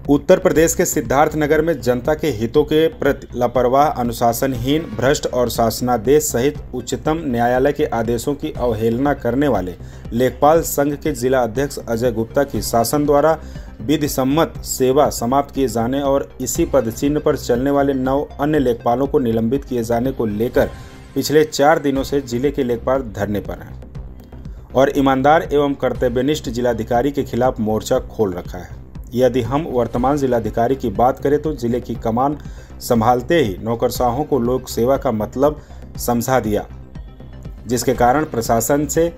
उत्तर प्रदेश के सिद्धार्थनगर में जनता के हितों के प्रति लापरवाह, अनुशासनहीन, भ्रष्ट और शासनादेश सहित उच्चतम न्यायालय के आदेशों की अवहेलना करने वाले लेखपाल संघ के जिला अध्यक्ष अजय गुप्ता की शासन द्वारा विधि सम्मत सेवा समाप्त किए जाने और इसी पदचिह्न पर चलने वाले 9 अन्य लेखपालों को निलंबित किए जाने को लेकर पिछले 4 दिनों से जिले के लेखपाल धरने पर हैं और ईमानदार एवं कर्तव्यनिष्ठ जिलाधिकारी के खिलाफ मोर्चा खोल रखा है। यदि हम वर्तमान जिलाधिकारी की बात करें तो जिले की कमान संभालते ही नौकरशाहों को लोक सेवा का मतलब समझा दिया, जिसके कारण प्रशासन से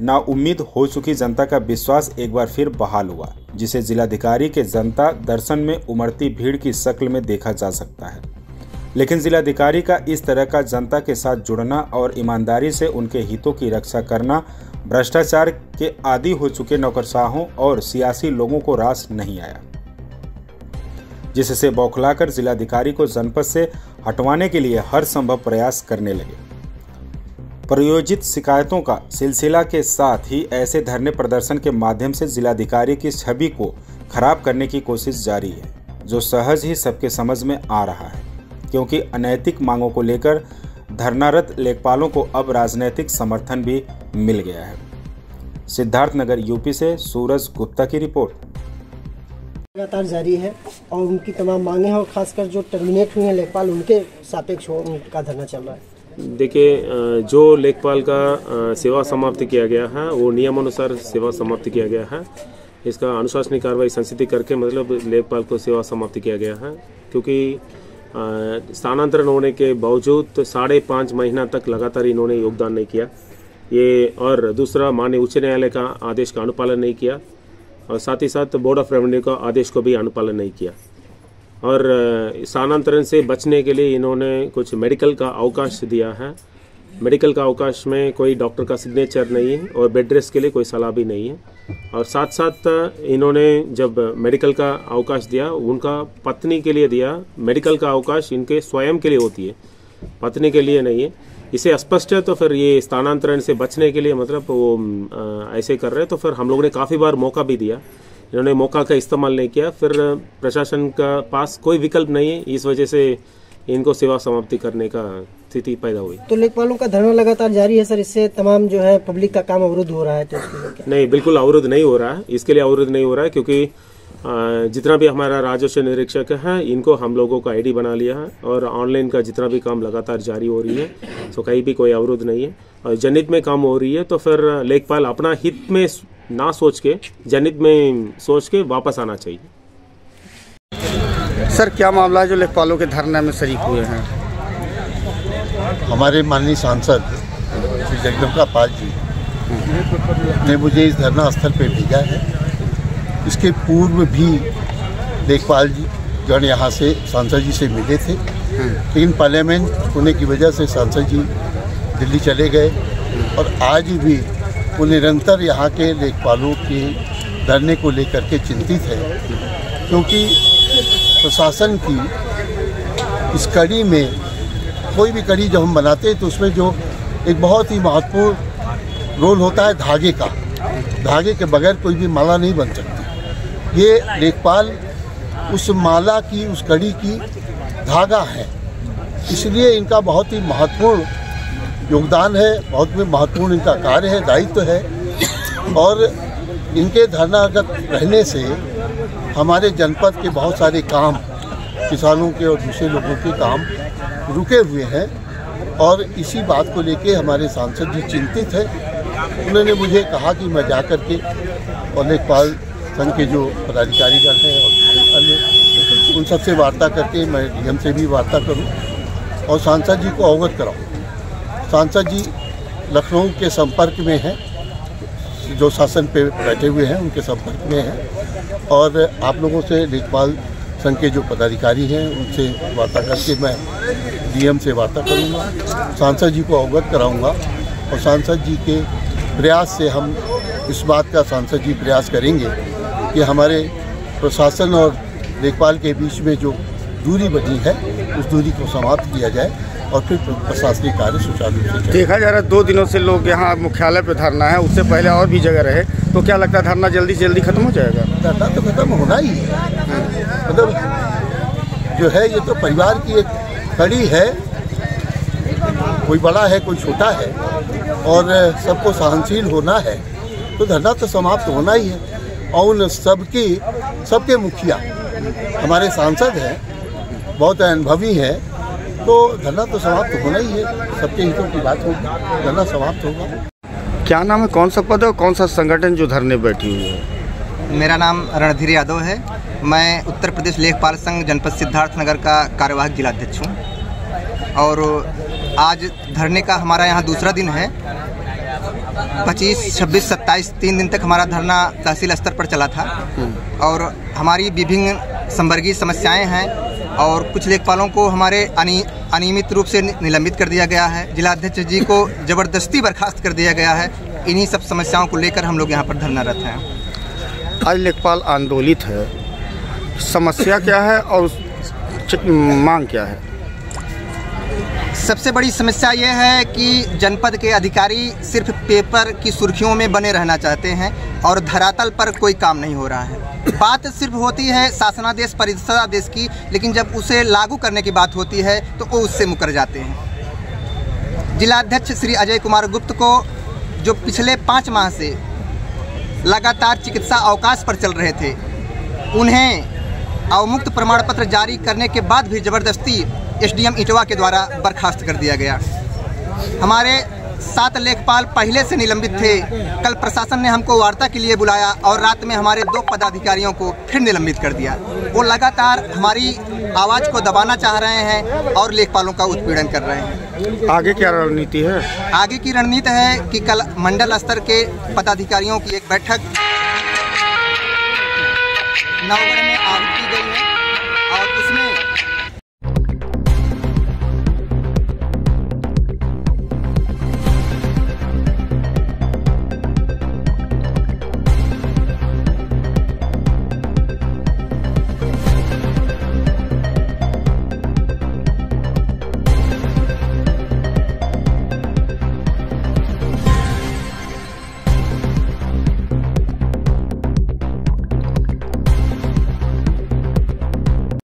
नाउम्मीद हो चुकी जनता का विश्वास एक बार फिर बहाल हुआ, जिसे जिलाधिकारी के जनता दर्शन में उमड़ती भीड़ की शक्ल में देखा जा सकता है। लेकिन जिलाधिकारी का इस तरह का जनता के साथ जुड़ना और ईमानदारी से उनके हितों की रक्षा करना भ्रष्टाचार के आदी हो चुके नौकरशाहों और सियासी लोगों को रास नहीं आया, जिससे बौखलाकर जिलाधिकारी को जनपद से हटवाने के लिए हर संभव प्रयास करने लगे। प्रयोजित शिकायतों का सिलसिला के साथ ही ऐसे धरने प्रदर्शन के माध्यम से जिलाधिकारी की छवि को खराब करने की कोशिश जारी है, जो सहज ही सबके समझ में आ रहा है, क्योंकि अनैतिक मांगों को लेकर धरनारत लेखपालों को अब राजनीतिक समर्थन भी मिल गया है। सिद्धार्थनगर यूपी से सूरज गुप्ता की रिपोर्ट। लगातार जारी है और उनकी तमाम मांगे हैं और खासकर जो टर्मिनेट हुए हैं लेखपाल उनके सापेक्ष उनका धरना चल रहा है। देखिए, जो लेखपाल का सेवा समाप्त किया गया है वो नियमानुसार सेवा समाप्त किया गया है। इसका अनुशासनिक कार्रवाई संस्थिति करके मतलब लेखपाल को सेवा समाप्त किया गया है, क्योंकि स्थानांतरण होने के बावजूद 5.5 महीना तक लगातार इन्होंने योगदान नहीं किया ये, और दूसरा माननीय उच्च न्यायालय का आदेश का अनुपालन नहीं किया और साथ ही साथ बोर्ड ऑफ रेवेन्यू का आदेश को भी अनुपालन नहीं किया। और स्थानांतरण से बचने के लिए इन्होंने कुछ मेडिकल का अवकाश दिया है। मेडिकल का अवकाश में कोई डॉक्टर का सिग्नेचर नहीं है और बेड रेस्ट के लिए कोई सलाह भी नहीं है। और साथ साथ इन्होंने जब मेडिकल का अवकाश दिया उनका पत्नी के लिए दिया। मेडिकल का अवकाश इनके स्वयं के लिए होती है, पत्नी के लिए नहीं है। इसे स्पष्ट है, तो फिर ये स्थानांतरण से बचने के लिए मतलब वो ऐसे कर रहे हैं। तो फिर हम लोगों ने काफ़ी बार मौका भी दिया, इन्होंने मौका का इस्तेमाल नहीं किया। फिर प्रशासन का पास कोई विकल्प नहीं है, इस वजह से इनको सेवा समाप्ति करने का स्थिति पैदा हुई। तो लेखपालों का धरना लगातार जारी है सर, इससे तमाम जो है पब्लिक का काम अवरुद्ध हो रहा है, तो इसके नहीं, बिल्कुल अवरुद्ध नहीं हो रहा है। इसके लिए अवरुद्ध नहीं हो रहा है क्योंकि जितना भी हमारा राजस्व निरीक्षक है इनको हम लोगों का आईडी बना लिया है और ऑनलाइन का जितना भी काम लगातार जारी हो रही है, तो कहीं भी कोई अवरुद्ध नहीं है और जनहित में काम हो रही है। तो फिर लेखपाल अपना हित में ना सोच के जनहित में सोच के वापस आना चाहिए। सर, क्या मामला है जो लेखपालों के धरने में शरीक हुए हैं? हमारे माननीय सांसद श्री जगदम्बिका पाल जी ने मुझे इस धरना स्थल पर भेजा है। इसके पूर्व भी लेखपाल जी गण यहाँ से सांसद जी से मिले थे, लेकिन पार्लियामेंट होने की वजह से सांसद जी दिल्ली चले गए और आज भी वो निरंतर यहाँ के लेखपालों के धरने को लेकर के चिंतित है, क्योंकि प्रशासन की इस कड़ी में कोई भी कड़ी जब हम बनाते हैं तो उसमें जो एक बहुत ही महत्वपूर्ण रोल होता है धागे का। धागे के बगैर कोई भी माला नहीं बन सकती। ये लेखपाल उस माला की, उस कड़ी की धागा है, इसलिए इनका बहुत ही महत्वपूर्ण योगदान है, बहुत महत्वपूर्ण इनका कार्य है, दायित्व है। और इनके धरनागत रहने से हमारे जनपद के बहुत सारे काम, किसानों के और दूसरे लोगों के काम रुके हुए हैं और इसी बात को लेके हमारे सांसद जी चिंतित है। उन्होंने मुझे कहा कि मैं जाकर के और लेखपाल संघ के जो पदाधिकारीगण हैं और अन्य उन सबसे वार्ता करके मैं डीएम से भी वार्ता करूं और सांसद जी को अवगत कराऊं। सांसद जी लखनऊ के संपर्क में हैं, जो शासन पे बैठे हुए हैं उनके संपर्क में हैं और आप लोगों से लेखपाल संघ के जो पदाधिकारी हैं उनसे वार्ता करके मैं डीएम से वार्ता करूंगा, सांसद जी को अवगत कराऊंगा और सांसद जी के प्रयास से हम इस बात का सांसद जी प्रयास करेंगे कि हमारे प्रशासन और लेखपाल के बीच में जो दूरी बनी है उस दूरी को समाप्त किया जाए और फिर प्रशासनिक कार्य सुचारू रूप से। देखा जा रहा है 2 दिनों से लोग यहाँ मुख्यालय पे धरना है, उससे पहले और भी जगह रहे, तो क्या लगता है धरना जल्दी से जल्दी खत्म हो जाएगा? धरना तो खत्म होना ही है। मतलब जो है ये तो परिवार की एक कड़ी है, कोई बड़ा है कोई छोटा है और सबको सहनशील होना है, तो धरना तो समाप्त होना ही है। और उन सबके मुखिया हमारे सांसद हैं, बहुत अनुभवी हैं, तो धरना तो समाप्त होना ही है, सबके हितों की बात होगी, धरना समाप्त होगा। क्या नाम है, कौन सा पद है और कौन सा संगठन जो धरने बैठी हुई है? मेरा नाम रणधीर यादव है। मैं उत्तर प्रदेश लेखपाल संघ जनपद सिद्धार्थनगर का कार्यवाहक जिलाध्यक्ष हूँ और आज धरने का हमारा यहाँ दूसरा दिन है। 25, 26, 27 3 दिन तक हमारा धरना तहसील स्तर पर चला था और हमारी विभिन्न संवर्गीय समस्याएं हैं और कुछ लेखपालों को हमारे अनियमित रूप से निलंबित कर दिया गया है। जिलाध्यक्ष जी को ज़बरदस्ती बर्खास्त कर दिया गया है। इन्हीं सब समस्याओं को लेकर हम लोग यहाँ पर धरनारत हैं। आज लेखपाल आंदोलित है, समस्या क्या है और मांग क्या है? सबसे बड़ी समस्या ये है कि जनपद के अधिकारी सिर्फ पेपर की सुर्खियों में बने रहना चाहते हैं और धरातल पर कोई काम नहीं हो रहा है। बात सिर्फ होती है शासनादेश परिषदादेश की, लेकिन जब उसे लागू करने की बात होती है तो वो उससे मुकर जाते हैं। जिलाध्यक्ष श्री अजय कुमार गुप्त को जो पिछले 5 माह से लगातार चिकित्सा अवकाश पर चल रहे थे, उन्हें अवमुक्त प्रमाण पत्र जारी करने के बाद भी ज़बरदस्ती एसडीएम इटवा के द्वारा बर्खास्त कर दिया गया। हमारे 7 लेखपाल पहले से निलंबित थे। कल प्रशासन ने हमको वार्ता के लिए बुलाया और रात में हमारे 2 पदाधिकारियों को फिर निलंबित कर दिया। वो लगातार हमारी आवाज़ को दबाना चाह रहे हैं और लेखपालों का उत्पीड़न कर रहे हैं। आगे क्या रणनीति है? आगे की रणनीति है कि कल मंडल स्तर के पदाधिकारियों की एक बैठक नवगढ़ में आहूत की गई है।